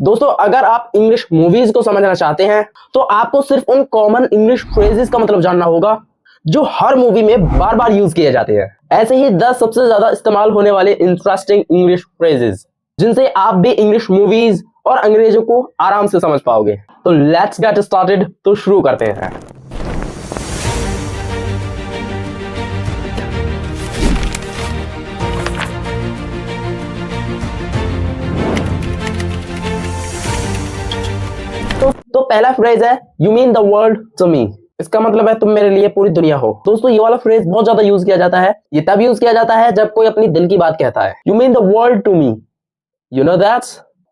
दोस्तों अगर आप इंग्लिश मूवीज को समझना चाहते हैं तो आपको सिर्फ उन कॉमन इंग्लिश फ्रेजेस का मतलब जानना होगा जो हर मूवी में बार बार यूज किए जाते हैं। ऐसे ही 10 सबसे ज्यादा इस्तेमाल होने वाले इंटरेस्टिंग इंग्लिश फ्रेजेस जिनसे आप भी इंग्लिश मूवीज और अंग्रेजों को आराम से समझ पाओगे। तो लेट्स गेट स्टार्टेड, तो शुरू करते हैं। तो पहला फ्रेज है you mean the world to me. इसका मतलब है तुम मेरे लिए पूरी दुनिया हो। दोस्तों ये वाला फ्रेज बहुत ज्यादा यूज किया जाता है। ये तब यूज किया जाता है जब कोई अपनी दिल की बात कहता है। You mean the world to me, you know that,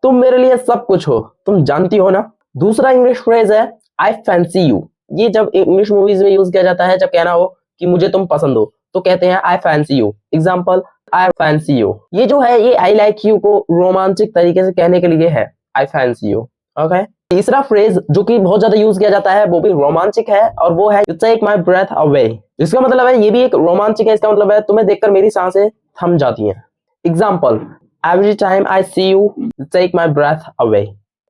तुम मेरे लिए सब कुछ हो, तुम जानती हो ना। दूसरा इंग्लिश फ्रेज है आई फैंसी यू। ये जब इंग्लिश मूवीज में यूज किया जाता है जब कहना हो कि मुझे तुम पसंद हो तो कहते हैं I fancy you. Example I fancy you. ये जो है ये आई लाइक यू को रोमांटिक तरीके से कहने के लिए है, आई फैंसी यू। ओके। तीसरा फ्रेज जो कि बहुत ज्यादा यूज किया जाता है वो भी रोमांटिक है और वो है you take my breath away. इसका मतलब है ये भी एक रोमांटिक है। इसका मतलब है तुम्हें देखकर मेरी सांसें थम जाती हैं। Example every time I see you take my breath away.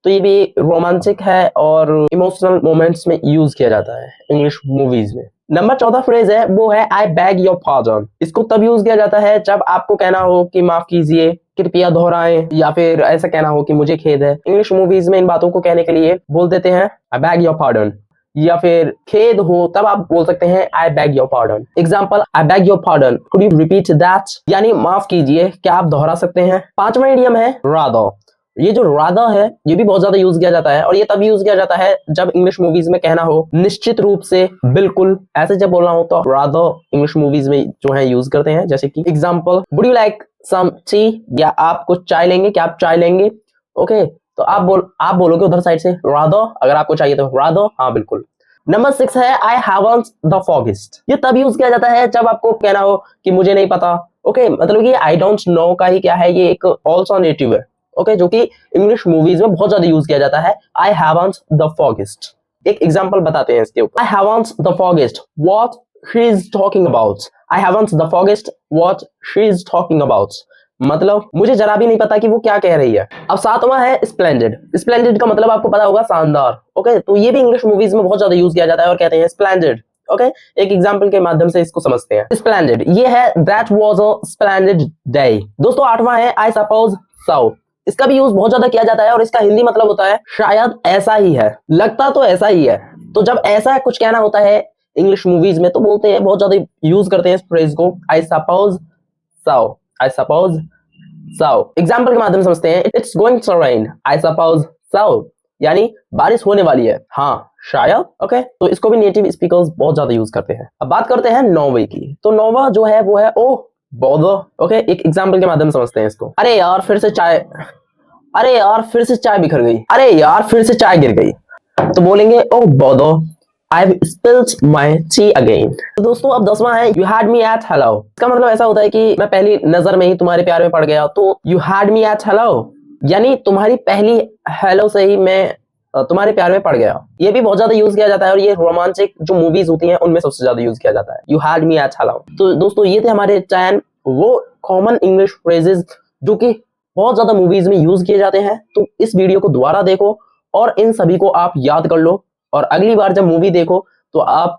तो ये भी रोमांटिक है और इमोशनल मोमेंट्स में यूज किया जाता है इंग्लिश मूवीज में। नंबर 14 फ्रेज है वो है आई बैग योर पार्डन। इसको तब यूज किया जाता है जब आपको कहना हो कि माफ कीजिए, कृपया दोहराएं, या फिर ऐसा कहना हो कि मुझे खेद है। इंग्लिश मूवीज में इन बातों को कहने के लिए बोल देते हैं आई बैग योर पार्डन। या फिर खेद हो तब आप बोल सकते हैं आई bag your pardon. Example I bag your pardon, could you repeat that, यानी माफ कीजिए, क्या आप दोहरा सकते हैं। पांचवा इडियम है रादर। ये जो राधा है ये भी बहुत ज्यादा यूज किया जाता है और ये तब यूज किया जाता है जब इंग्लिश मूवीज में कहना हो निश्चित रूप से, बिल्कुल, ऐसे जब बोलना हो तो राधा इंग्लिश मूवीज में जो है यूज करते हैं। जैसे कि example would you like some tea, या आप कुछ चाय लेंगे, क्या आप चाय लेंगे। ओके, तो आप बोलोगे उधर साइड से राधा, अगर आपको चाहिए तो राधा, हाँ बिल्कुल। नंबर 6 है आई हैवंट द फॉगेस्ट। ये तब यूज किया जाता है जब आपको कहना हो कि मुझे नहीं पता। ओके, मतलब कि आई डोंट नो का ही क्या है, ये एक ऑल्टरनेटिव है। ओके, जो कि इंग्लिश मूवीज में बहुत ज्यादा यूज किया जाता है। I haven't the foggiest. एक एग्जांपल बताते हैं इसके ऊपर। I haven't the foggiest what she is talking about. I haven't the foggiest what she is talking about, मतलब मुझे जरा भी नहीं पता कि वो क्या कह रही है। अब 7वां है स्प्लेंडेड। स्प्लेंडेड का मतलब आपको पता होगा शानदार। ओके, तो ये भी इंग्लिश मूवीज में बहुत ज्यादा यूज किया जाता है और कहते हैं स्प्लेंडेड। ओके, एक एग्जांपल के माध्यम से इसको समझते हैं। स्प्लेंडेड ये है that was a splendid day. दोस्तों 8वां है आई सपोज सो। इसका भी यूज बहुत ज्यादा किया जाता है और इसका हिंदी मतलब होता है शायद ऐसा ही है, लगता तो ऐसा ही है। तो जब ऐसा कुछ कहना होता है इंग्लिश मूवीज में तो बोलते हैं, बहुत ज्यादा यूज करते हैं इस फ्रेज को, I suppose so, I suppose so. Example के माध्यम से समझते हैं। It's going to rain, I suppose so, यानी बारिश होने वाली है, हाँ शायद। ओके, तो इसको भी नेटिव स्पीकर्स बहुत ज्यादा यूज करते हैं। अब बात करते हैं 9वें की। तो 9वां जो है वो है ओ बॉदर। ओके, एक एग्जांपल के माध्यम से समझते हैं इसको। अरे यार फिर से चाय, अरे यार फिर से चाय बिखर गई, अरे यार फिर से चाय गिर गई। तो बोलेंगे ओ bother I've spilled my tea again। तो दोस्तों अब 10वां है you had me at hello। इसका मतलब ऐसा होता है कि मैं पहली नजर में ही तुम्हारे प्यार में पड़ गया। तो you had me at hello यानी तुम्हारी पहली हेलो से ही मैं तुम्हारे प्यार में पड़ गया। ये भी बहुत ज्यादा यूज किया जाता है और ये रोमांटिक जो मूवीज होती हैं उनमें सबसे ज्यादा यूज किया जाता है, you had me at hello. तो दोस्तों ये थे हमारे 10 वो कॉमन इंग्लिश फ्रेजेस जो कि बहुत ज्यादा मूवीज में यूज किए जाते हैं। तो इस वीडियो को दोबारा देखो और इन सभी को आप याद कर लो और अगली बार जब मूवी देखो तो आप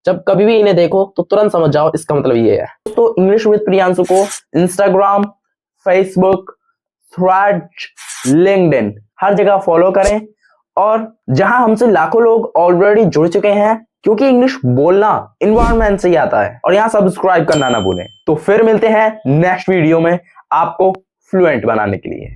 जब कभी भी इन्हें देखो तो तुरंत समझ जाओ इसका मतलब ये है। तो इंग्लिश विद प्रियांशु को इंस्टाग्राम, फेसबुक, थ्रेड्स, लिंक्डइन हर जगह फॉलो करें और जहां हमसे लाखों लोग ऑलरेडी जुड़ चुके हैं, क्योंकि इंग्लिश बोलना इन्वायरमेंट से ही आता है। और यहाँ सब्सक्राइब करना ना भूलें। तो फिर मिलते हैं नेक्स्ट वीडियो में आपको फ्लुएंट बनाने के लिए।